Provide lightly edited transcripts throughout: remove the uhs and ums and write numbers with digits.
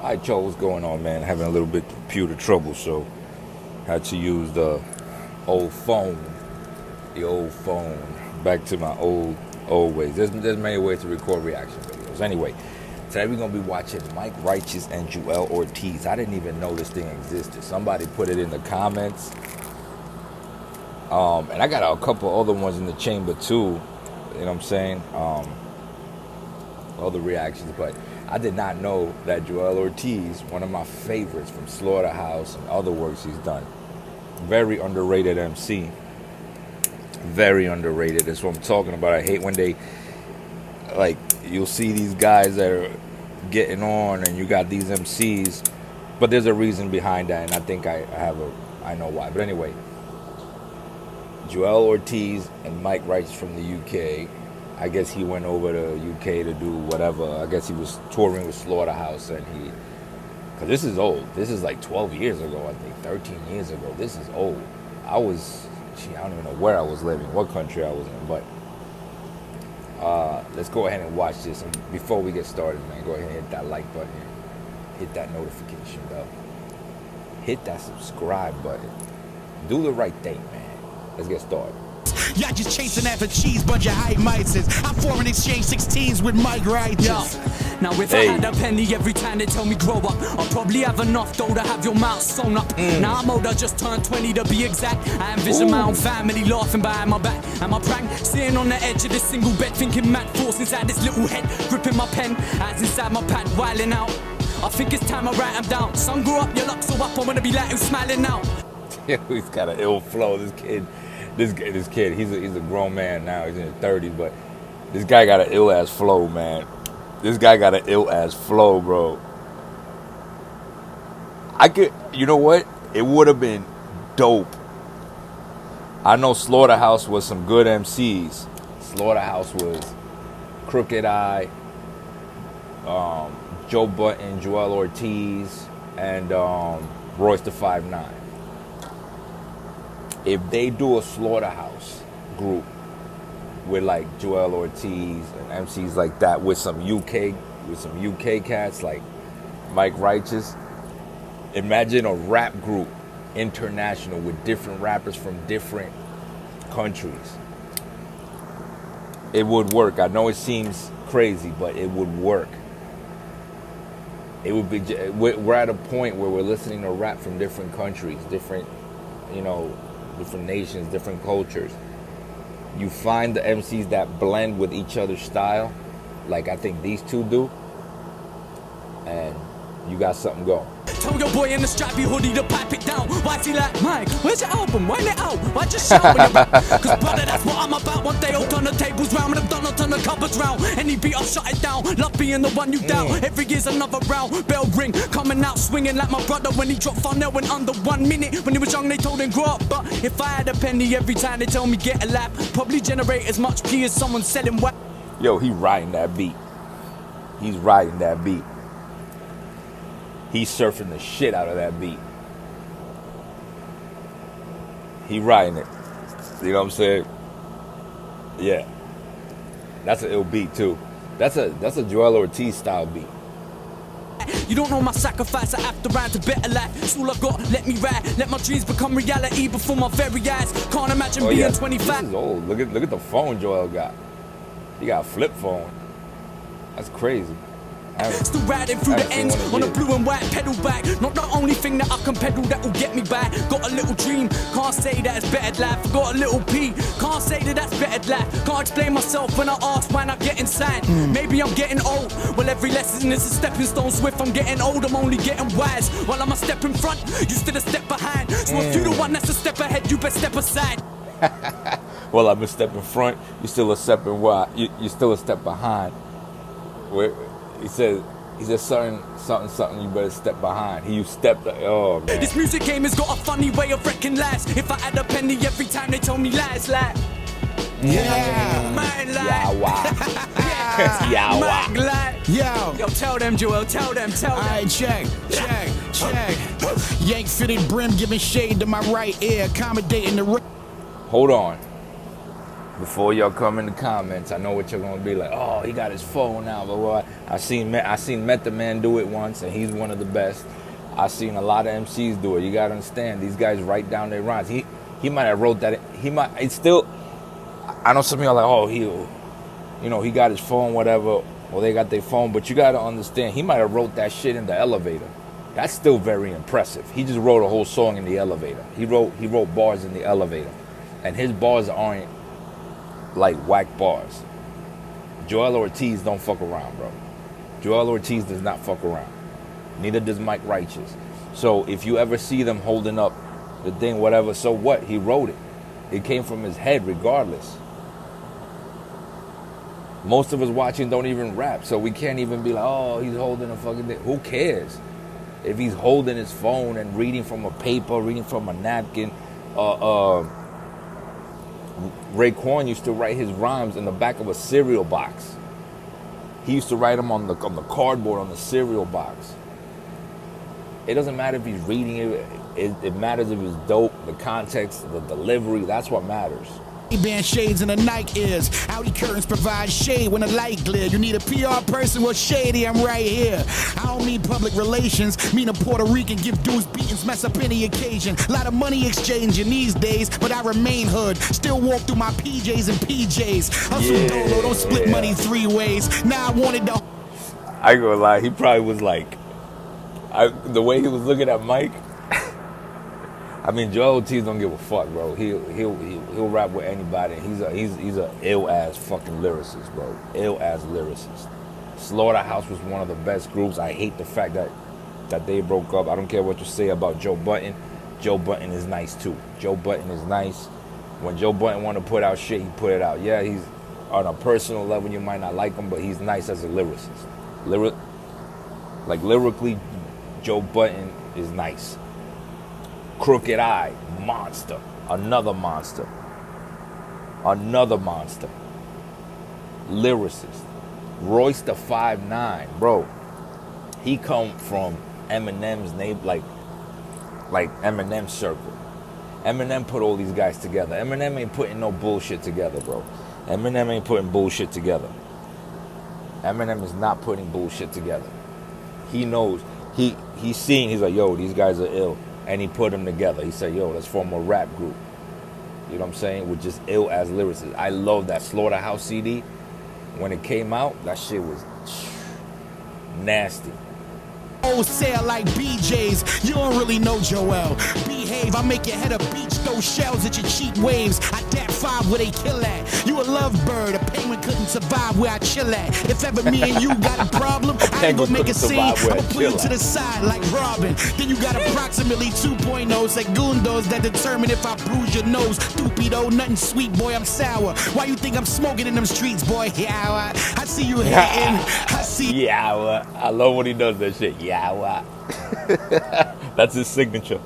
Alright, Joe, what's going on, man? Having a little bit of computer trouble, so had to use the old phone. Back to my old ways. There's many ways to record reaction videos. Anyway, today we're gonna be watching Mike Righteous and Joell Ortiz. I didn't even know this thing existed. Somebody put it in the comments. And I got a couple other ones in the chamber too. You know what I'm saying? Other reactions, but I did not know that Joell Ortiz, one of my favorites from Slaughterhouse and other works he's done, very underrated MC. Very underrated. That's what I'm talking about. I hate when they, like, you'll see these guys that are getting on and you got these MCs, but there's a reason behind that, and I think I know why. But anyway, Joell Ortiz and Mike Righteous from the UK. I guess he went over to UK to do whatever. I guess he was touring with Slaughterhouse, and because this is old. This is like 12 years ago, I think, 13 years ago. This is old. I don't even know where I was living, what country I was in, but let's go ahead and watch this. And before we get started, man, go ahead and hit that like button, hit that notification bell, hit that subscribe button. Do the right thing, man. Let's get started. Y'all just chasing after cheese, bunch of high mices. I'm foreign exchange 16s with Mike Righteous. Now if I had a penny every time they tell me grow up, I'll probably have enough though to have your mouth sewn up. Now I'm older, just turned 20 to be exact. I envision my own family laughing behind my back. And my prank, sitting on the edge of this single bed, thinking mad force inside this little head, gripping my pen, eyes inside my pad, wilding out. I think it's time I write them down. Son grew up, your luck so up, I wanna be like him smiling now. Yeah, he's got an ill flow. This kid, he's a grown man now. He's in his 30s, but this guy got an ill ass flow, man. This guy got an ill ass flow, bro. You know what? It would have been dope. I know Slaughterhouse was some good MCs. Slaughterhouse was Crooked Eye, Joe Button, Joell Ortiz, and Royce the 5'9". If they do a Slaughterhouse group with like Joell Ortiz and MCs like that, with some UK cats like Mike Righteous, imagine a rap group international with different rappers from different countries. It would work. I know it seems crazy, but it would work. It would be. We're at a point where we're listening to rap from different countries, different nations, different cultures. You find the MCs that blend with each other's style, like I think these two do, and you got something going. Tell your boy in the stripy hoodie to pipe it down. Why's he like, Mike, where's your album? Wind it out. Why just shout when you're back? Cause brother, that's what I'm about. One day I'll turn the tables round and I've done, I'll turn the cupboards round. Any beat, I'll shut it down. Love being the one you down. Every year's another round. Bell ring, coming out swinging like my brother when he dropped Farnell in under 1 minute. When he was young, they told him grow up. But if I had a penny every time they tell me get a lap, probably generate as much P as someone selling wax. Yo, he riding that beat. He's riding that beat. He's surfing the shit out of that beat. He riding it. You know what I'm saying? Yeah. That's an ill beat too. That's a Joell Ortiz style beat. You don't know my sacrifice, I have to ride to better life. It's all I got, let me ride. Let my dreams become reality before my very eyes. Can't imagine being 25. This is old. Look at the phone Joell got. He got a flip phone. That's crazy. Still riding through the ends on a blue and white pedal bike. Not the only thing that I can pedal that will get me by. Got a little dream, can't say that it's better life. Got a little P, can't say that that's better life. Can't explain myself when I ask why not get inside. Maybe I'm getting old, well every lesson is a stepping stone. Swift, I'm getting old, I'm only getting wise. While I'm a step in front, you still a step behind. So if you the one that's a step ahead, you better step aside. Well, I'm a step in front, you still a step in wide. You still a step behind. He said something, you better step behind. You stepped, oh man. This music game has got a funny way of wrecking lives. If I had a penny every time they tell me lies, like man, like Yo, tell them, Joell, tell them. Alright, check. Yank fitted brim giving shade to my right ear, accommodating the Hold on. Before y'all come in the comments, I know what you're gonna be like. Oh, he got his phone now, blah, blah. I seen Method Man do it once, and he's one of the best. I seen a lot of MCs do it. You gotta understand, these guys write down their rhymes. He might have wrote that. It's still. I know some of y'all like, oh, he got his phone, whatever, or they got their phone. But you gotta understand, he might have wrote that shit in the elevator. That's still very impressive. He just wrote a whole song in the elevator. He wrote bars in the elevator, and his bars aren't like whack bars. Joell Ortiz don't fuck around, bro. Joell Ortiz does not fuck around. Neither does Mike Righteous. So if you ever see them holding up the thing, whatever, so what? He wrote it. It came from his head regardless. Most of us watching don't even rap, so we can't even be like, oh, he's holding a fucking thing. Who cares? If he's holding his phone and reading from a paper, reading from a napkin, Raekwon used to write his rhymes in the back of a cereal box. He used to write them on the cardboard on the cereal box. It doesn't matter if he's reading it. It matters if it's dope, the context, the delivery. That's what matters. Band shades and the Nike ears. Audi curtains provide shade when the light glare. You need a PR person, well shady, I'm right here. I don't mean public relations, mean a Puerto Rican give dudes beatings, mess up any occasion. Lot of money exchanging these days, but I remain hood. Still walk through my PJs and PJs. Hustle dolo, don't split money 3 ways. Now I wanted to. I ain't gonna lie, he probably was like, the way he was looking at Mike. I mean, Joell Ortiz don't give a fuck, bro. He'll rap with anybody. He's a ill ass fucking lyricist, bro. Ill ass lyricist. Slaughterhouse was one of the best groups. I hate the fact that they broke up. I don't care what you say about Joe Budden. Joe Budden is nice too. Joe Budden is nice. When Joe Budden want to put out shit, he put it out. Yeah, he's on a personal level. You might not like him, but he's nice as a lyricist. Lyrically, Joe Budden is nice. Crooked Eye, monster. Another monster. Lyricist. Royce the 5'9", bro. He come from Eminem's name, like Eminem's circle. Eminem put all these guys together. Eminem ain't putting no bullshit together, bro. Eminem ain't putting bullshit together. Eminem is not putting bullshit together. He knows. He's seeing, he's like, yo, these guys are ill. And he put them together. He said, yo, let's form a rap group. You know what I'm saying? With just ill as lyricists. I love that Slaughterhouse CD. When it came out, that shit was nasty. Sale like BJ's. You don't really know Joell. Behave, I make your head a beach, throw shells at your cheap waves. I dap 5 where they kill at. You a lovebird, a penguin couldn't survive where I chill at. If ever me and you got a problem, I ain't gonna make a scene. I'ma put you to the side like Robin. Then you got approximately 2.0 segundos that determine if I bruise your nose. Stupido, nothing sweet, boy, I'm sour. Why you think I'm smoking in them streets, boy? Yeah, I see you hating. I see. Yeah, I love when he does that shit. Yeah. That's his signature.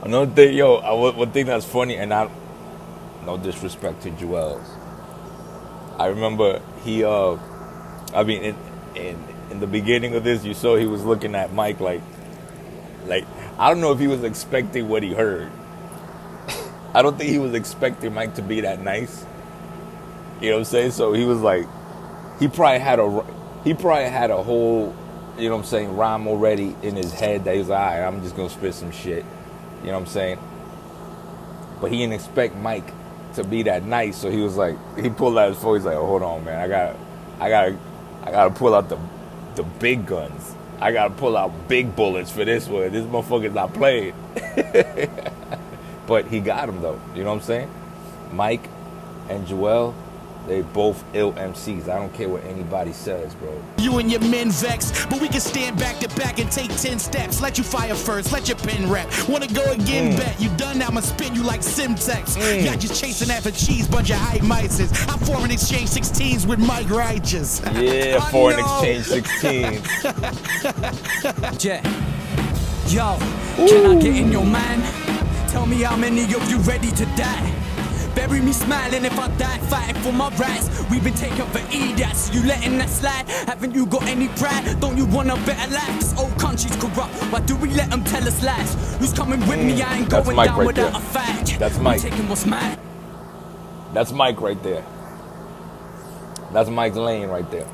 Another thing, one thing that's funny, and no disrespect to Joell's. I remember in the beginning of this, you saw he was looking at Mike like I don't know if he was expecting what he heard. I don't think he was expecting Mike to be that nice. You know what I'm saying? So he was like, he probably had a whole, you know what I'm saying, rhyme already in his head that he was like, all right, I'm just going to spit some shit. You know what I'm saying? But he didn't expect Mike to be that nice. So he was like, he pulled out his phone. He's like, oh, hold on, man. I gotta pull out the big guns. I got to pull out big bullets for this one. This motherfucker's not playing. But he got him, though. You know what I'm saying? Mike and Joell, they both ill MCs. I don't care what anybody says, bro. You and your men vex, but we can stand back to back and take 10 steps. Let you fire first, let your pen rap. Wanna go again, bet. You done now, I'ma spin you like Simtex. Y'all just chasing after cheese, bunch of hype mices. I'm foreign exchange 16s with Mike Righteous. Yeah, foreign exchange 16. Yeah. Yo, can I get in your mind? Tell me how many of you ready to die? Bury me smiling if I die fighting for my rights. We've been taken for idiots, you letting that slide? Haven't you got any pride? Don't you want a better life? This old country's corrupt, why do we let them tell us lies? Who's coming with me? I ain't going down without a fight. That's Mike. Taking what's mine. That's Mike right there. That's Mike's lane right there.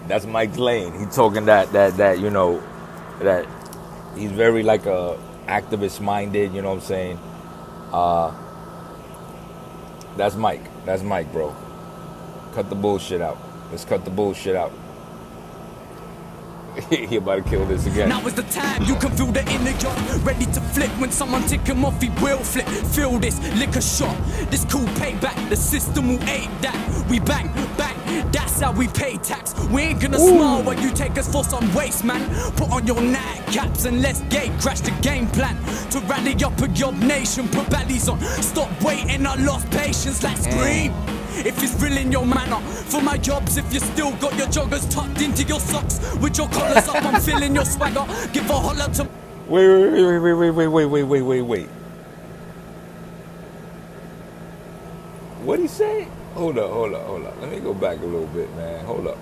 That's Mike's lane. He's talking that you know, that he's very like a activist minded, you know what I'm saying? That's Mike. That's Mike, bro. Cut the bullshit out. Let's cut the bullshit out. He about to kill this again. Now is the time you can feel the inner yard, ready to flip when someone tick him off, he will flip. Feel this liquor shot, this cool payback. The system will aid that. We bang, bang, that's how we pay tax. We ain't gonna smile while you take us for some waste, man. Put on your nightcaps and let's gate crash the game plan. To rally up a job nation, put bellies on. Stop waiting, I lost patience, let's scream. If it's real in your manner, for my jobs, if you still got your joggers tucked into your socks with your collars up, I'm feeling your swagger. Give a holler to. Wait. What'd he say? Hold up. Let me go back a little bit, man. Hold up.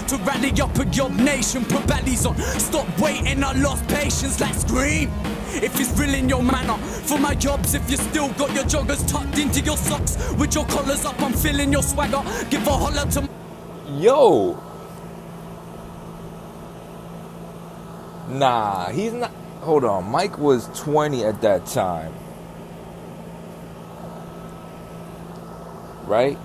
To rally up a job nation, put bellies on. Stop waiting, I lost patience, let's scream. If it's real in your manner, for my jobs, if you still got your joggers tucked into your socks with your collars up, I'm feeling your swagger. Give a holler to. Yo. Nah, he's not. Hold on. Mike was 20 at that time. Right?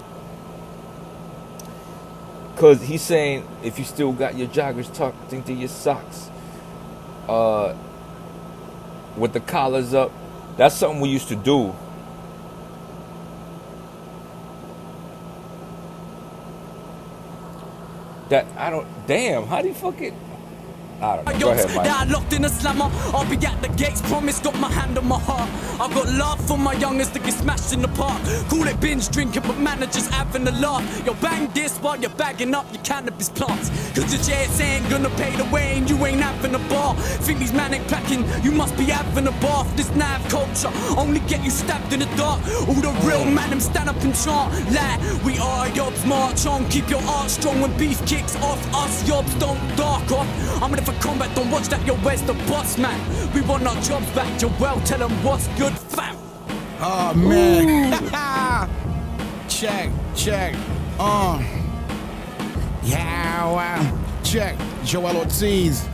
Because he's saying if you still got your joggers tucked into your socks, with the collars up, that's something we used to do. That I don't. Damn, how do you fucking? I don't know. Go ahead, Mike. Now locked in a slammer, I'll be at the gates. Promise, got my hand on my heart. I got love for my youngest to get smashed in the park. Call it binge drinking, but managers having a laugh. Yo, bang this while you're bagging up your cannabis plants. Cause the jets ain't gonna pay the way and you ain't having a bar. Think these man ain't cracking, you must be having a bath. This nav culture only get you stabbed in the dark. All the real man, them stand up and chant. Like, we are yobs, march on. Keep your art strong when beef kicks off. Us yobs don't dark off. I'm ready for combat, don't watch that, yo, where's the boss, man? We want our jobs back, Joell, tell them what's good, fam. Oh, man. Check. Yeah, check. Joell Ortiz.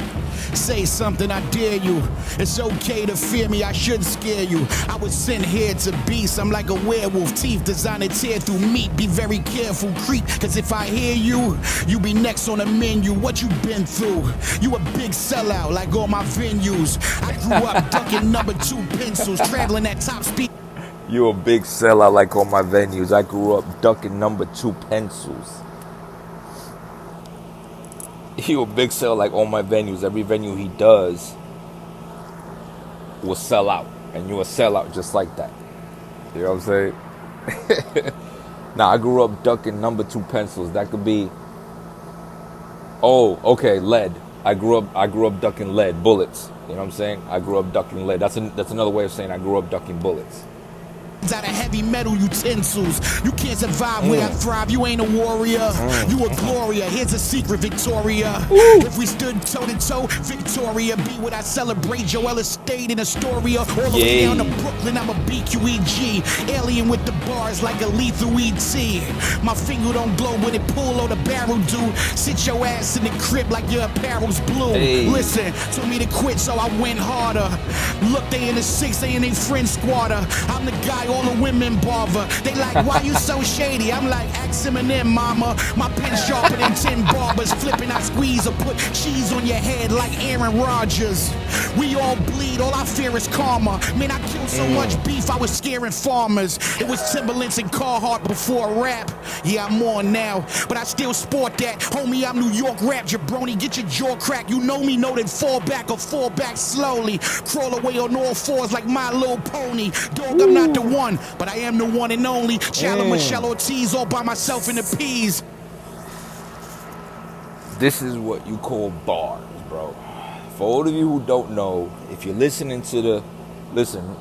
Say something, I dare you. It's okay to fear me, I shouldn't scare you. I was sent here to beast, I'm like a werewolf. Teeth designed to tear through meat. Be very careful, creep, cause if I hear you, you be next on the menu. What you been through? You a big sellout, like all my venues. I grew up ducking number 2 pencils, traveling at top speed. You a big sellout like all my venues. I grew up ducking number 2 pencils. You a big sell like all my venues. Every venue he does will sell out. And you a sellout just like that. You know what I'm saying? Nah, I grew up ducking number 2 pencils. That could be, oh, okay, lead. I grew up ducking lead, bullets. You know what I'm saying? I grew up ducking lead. That's another way of saying I grew up ducking bullets. Out of heavy metal utensils. You can't survive where I thrive. You ain't a warrior. You a Gloria. Here's a secret, Victoria. If we stood toe to toe, Victoria be what I celebrate. Joell stayed in Astoria. All the way down to Brooklyn, I'm a BQEG. Alien with the bars like a lethal ET. My finger don't glow when it pull or the barrel do. Sit your ass in the crib like your apparel's blue. Listen, told me to quit, so I went harder. Look, they in the 6, they in their friend squatter. I'm the guy all the women bother. They like, why you so shady? I'm like, ask Eminem, mama. My pen sharper than 10 barbers. Flipping, I squeeze or put cheese on your head like Aaron Rodgers. We all bleed, all I fear is karma. Man, I killed so much beef, I was scaring farmers. It was Timberlands and Carhartt before rap. Yeah, I'm on now, but I still sport that. Homie, I'm New York rap, jabroni, get your jaw cracked. You know me, know then fall back or fall back slowly. Crawl away on all fours like My Little Pony. Dog, I'm not the one, but I am the one and only. Joell Ortiz all by myself in the peas. This is what you call bars, bro. For all of you who don't know, if you're listening to the, listen,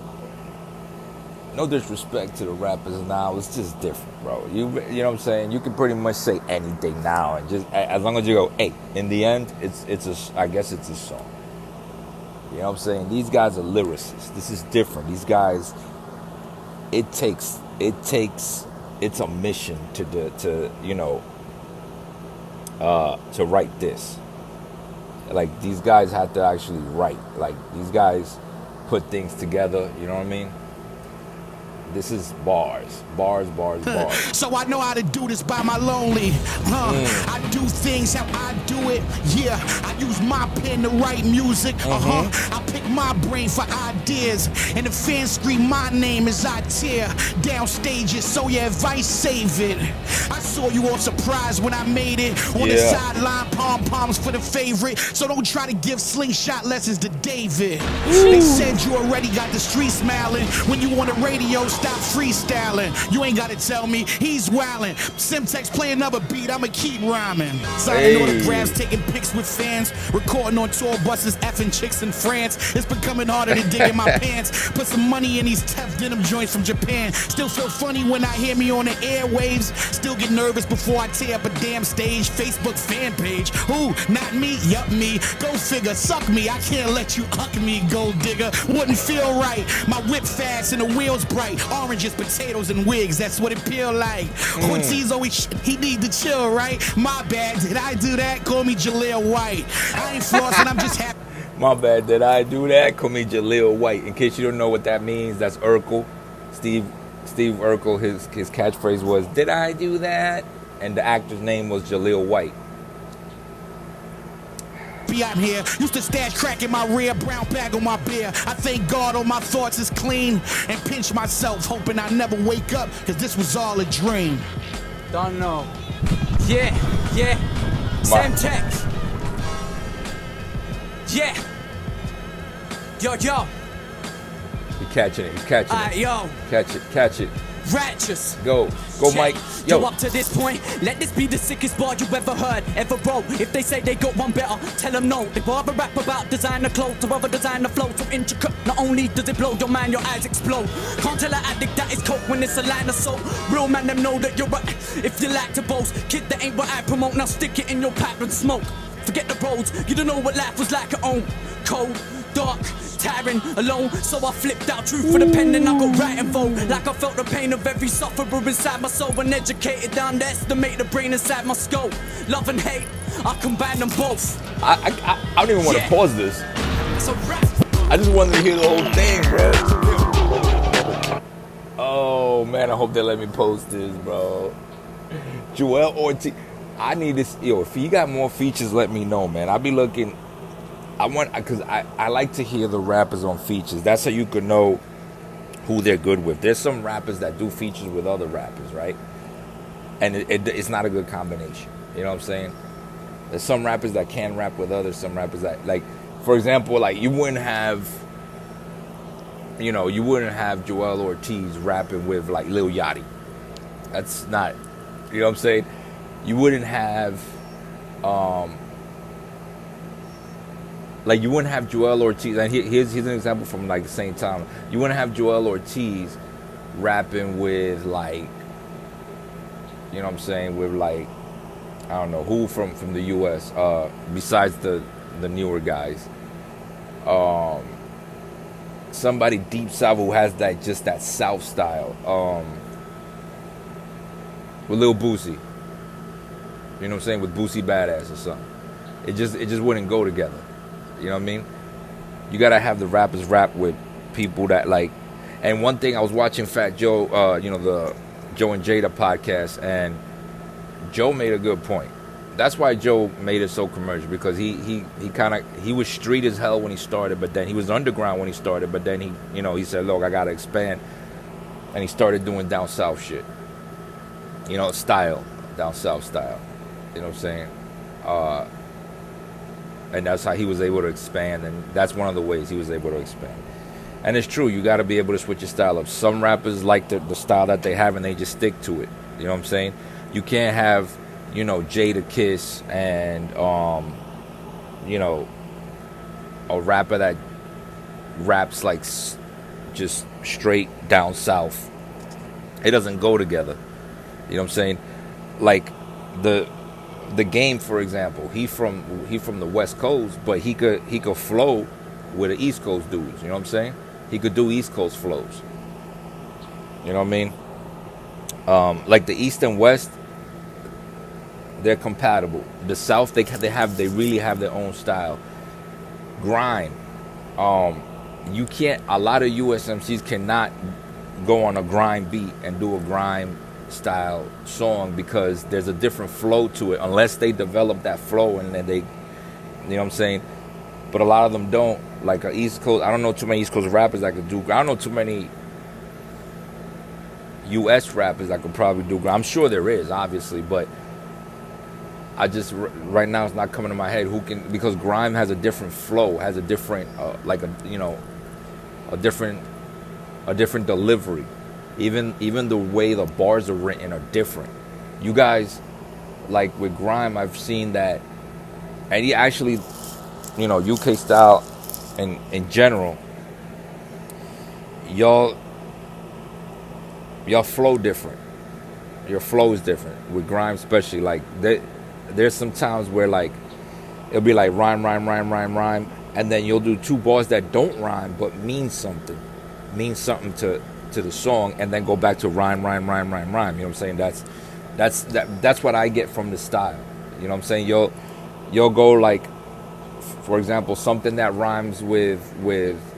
no disrespect to the rappers now, it's just different, bro. You know what I'm saying? You can pretty much say anything now, and just as long as you go, hey, in the end, I guess it's a song. You know what I'm saying? These guys are lyricists. This is different. These guys it's a mission to write this. Like, these guys have to actually write. Like, these guys put things together, you know what I mean? This is bars. So I know how to do this by my lonely. I do things how I do it. Yeah, I use my pen to write music. I pick my brain for ideas. And the fans scream my name as I tear down stages. So your advice, save it. I saw you all surprised when I made it. On the sideline, pom-poms for the favorite. So don't try to give slingshot lessons to David. They said you already got the street smiling. When you on the radio, stop freestyling. You ain't gotta tell me, he's wildin'. Simtex play another beat, I'ma keep rhyming. Signing autographs, taking pics with fans. Recording on tour buses, effing chicks in France. It's becoming harder to dig in my pants. Put some money in these tough denim joints from Japan. Still feel funny when I hear me on the airwaves. Still get nervous before I tear up a damn stage. Facebook fan page. Ooh, not me, yup me. Go figure, suck me. I can't let you huck me, gold digger. Wouldn't feel right. My whip fast and the wheels bright. Oranges, potatoes, and wigs. That's what it feel like. Ortiz always he need to chill, right? My bad. Did I do that? Call me Joell White. I ain't flossing. I'm just happy. My bad. Did I do that? Call me Joell White. In case you don't know what that means, that's Urkel. Steve Urkel. His catchphrase was, "Did I do that?" And the actor's name was Joell White. I'm here, used to stash crack in my rear, brown bag on my beer. I thank God all my thoughts is clean, and pinch myself, hoping I never wake up, cause this was all a dream. Don't know. Yeah. Sam Tex. Yeah. Yo. He's catching it. Yo. Catch it. Righteous. Go, Mike. Yo. Up to this point, let this be the sickest bar you ever heard, ever wrote. If they say they got one better, tell them no. They rather rap about designer clothes, or rather designer flow so intricate. Not only does it blow your mind, your eyes explode. Can't tell an addict that is coke when it's a line of soap. Real man, them know that you're right. If you like to boast, kid, that ain't what I promote. Now stick it in your pipe and smoke. Forget the roads, you don't know what life was like at home. Cold, dark, tiring, alone. So I flipped out truth for the pen and I got right involved. Like I felt the pain of every sufferer inside my soul. Uneducated, down to estimate the brain inside my skull. Love and hate, I combine them both. I don't even want to pause this. It's a rap. I just wanted to hear the whole thing, bro. Oh man, I hope they let me post this, bro. Joell Ortiz. I need this. Yo, if you got more features, let me know, man. I'll be looking. Because I like to hear the rappers on features. That's how you can know who they're good with. There's some rappers that do features with other rappers, right? And it's not a good combination. You know what I'm saying? There's some rappers that can rap with others. Some rappers that, like, for example, like you wouldn't have Joell Ortiz rapping with like Lil Yachty. That's not, you know what I'm saying? You wouldn't have, you wouldn't have Joell Ortiz, and here's an example from like the same time. You wouldn't have Joell Ortiz rapping with like, you know what I'm saying, with like, I don't know, who from the US, besides the newer guys. Somebody deep south who has that South style. With Lil Boosie. You know what I'm saying? With Boosie Badass or something. It just wouldn't go together. You know what I mean? You gotta have the rappers rap with people that like. And one thing, I was watching Fat Joe, the Joe and Jada podcast, and Joe made a good point. That's why Joe made it so commercial, because he was street as hell when he started, but then he was underground when he started, but then he said, look, I gotta expand, and he started doing down south shit. Style, down south style. You know what I'm saying? And that's how he was able to expand, and that's one of the ways he was able to expand. And it's true, you got to be able to switch your style up. Some rappers like the style that they have, and they just stick to it. You know what I'm saying? You can't have, Jada Kiss and, a rapper that raps like just straight down south. It doesn't go together. You know what I'm saying? Like the Game, for example, he from the West Coast, but he could flow with the East Coast dudes. You know what I'm saying? He could do East Coast flows. You know what I mean? Like the East and West, they're compatible. The South, they really have their own style. Grime, you can't. A lot of USMCs cannot go on a grime beat and do a grime style song because there's a different flow to it unless they develop that flow and then they, you know what I'm saying? But a lot of them don't. Like a East Coast, I don't know too many East Coast rappers that could do. I don't know too many US rappers that could probably do. I'm sure there is, obviously, but I just right now it's not coming to my head who can, because grime has a different flow, has a different a different delivery. Even the way the bars are written are different. You guys, like with grime, I've seen that, and he actually, UK style and in general, y'all flow different. Your flow is different with grime, especially. Like there's some times where like it'll be like rhyme, and then you'll do two bars that don't rhyme but mean something to the song, and then go back to rhyme. You know what I'm saying? That's what I get from the style. You know what I'm saying? You'll go like, for example, something that rhymes with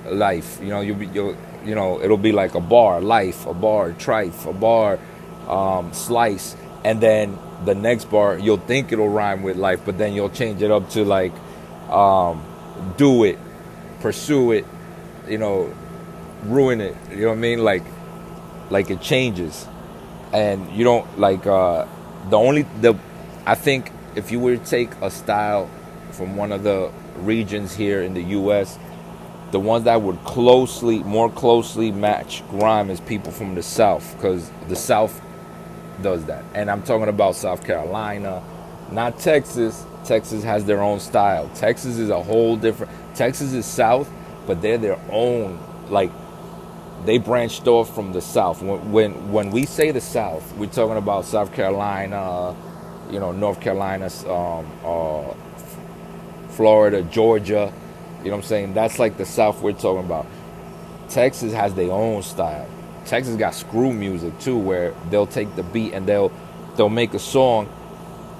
life. It'll be like a bar, life, a bar, trife, a bar, slice, and then the next bar you'll think it'll rhyme with life, but then you'll change it up to like do it, pursue it, ruin it. You know what I mean? Like it changes, and you don't like I think if you were to take a style from one of the regions here in the U.S., the ones that would more closely match grime is people from the South, because the South does that. And I'm talking about South Carolina, not Texas. Texas has their own style. Texas is a whole different. Texas is South, but they're their own. Like they branched off from the South. When we say the South, we're talking about South Carolina, North Carolina, Florida, Georgia. You know what I'm saying? That's like the South we're talking about. Texas has their own style. Texas got screw music too, where they'll take the beat and they'll make a song.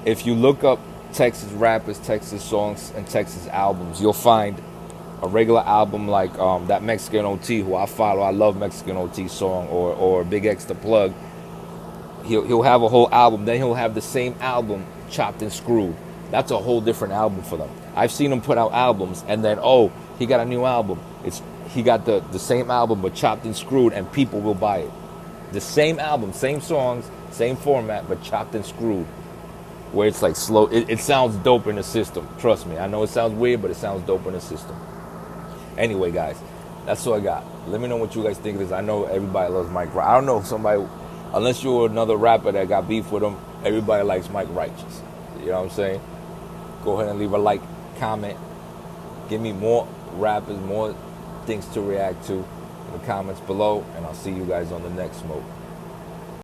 If you look up Texas rappers, Texas songs, and Texas albums, you'll find a regular album like that Mexican OT, who I follow. I love Mexican OT song, or Big X the Plug. He'll have a whole album. Then he'll have the same album chopped and screwed. That's a whole different album for them. I've seen him put out albums, and then he got a new album. He got the same album but chopped and screwed, and people will buy it. The same album, same songs, same format, but chopped and screwed. Where it's like slow. It sounds dope in the system. Trust me. I know it sounds weird, but it sounds dope in the system. Anyway, guys, that's all I got. Let me know what you guys think of this. I know everybody loves Mike. I don't know if somebody, unless you're another rapper that got beef with him, everybody likes Mike Righteous. You know what I'm saying? Go ahead and leave a like, comment. Give me more rappers, more things to react to in the comments below, and I'll see you guys on the next smoke.